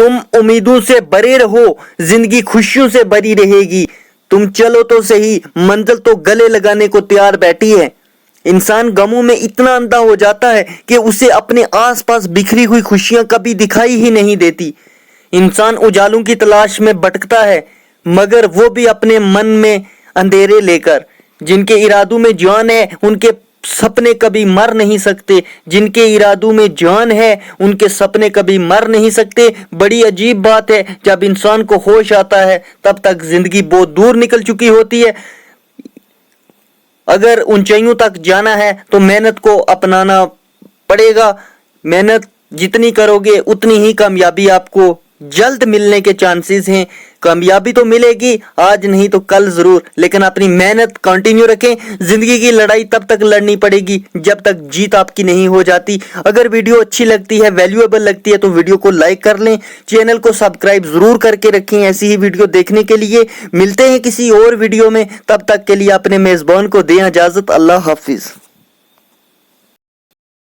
تم امیدوں سے بھرے رہو، زندگی خوشیوں سے بھری رہے گی، تم چلو تو صحیح، منزل تو گلے لگانے کو تیار بیٹھی ہے۔ انسان غموں میں اتنا اندھا ہو جاتا ہے کہ اسے اپنے آس پاس بکھری ہوئی خوشیاں کبھی دکھائی ہی نہیں دیتی۔ انسان اجالوں کی تلاش میں بھٹکتا ہے، مگر وہ بھی اپنے من میں اندھیرے لے کر۔ جن کے ارادوں میں جان ہے ان کے سپنے کبھی مر نہیں سکتے، جن کے ارادوں میں جان ہے ان کے سپنے کبھی مر نہیں سکتے۔ بڑی عجیب بات ہے، جب انسان کو ہوش آتا ہے تب تک زندگی بہت دور نکل چکی ہوتی ہے۔ اگر اونچائیوں تک جانا ہے تو محنت کو اپنانا پڑے گا۔ محنت جتنی کرو گے اتنی ہی کامیابی آپ کو جلد ملنے کے چانسز ہیں۔ کامیابی تو ملے گی، آج نہیں تو کل ضرور، لیکن اپنی محنت کنٹینیو رکھیں۔ زندگی کی لڑائی تب تک لڑنی پڑے گی جب تک جیت آپ کی نہیں ہو جاتی۔ اگر ویڈیو اچھی لگتی ہے، ویلیویبل لگتی ہے تو ویڈیو کو لائک کر لیں، چینل کو سبسکرائب ضرور کر کے رکھیں ایسی ہی ویڈیو دیکھنے کے لیے۔ ملتے ہیں کسی اور ویڈیو میں، تب تک کے لیے اپنے میزبان کو دیں اجازت۔ اللہ حافظ۔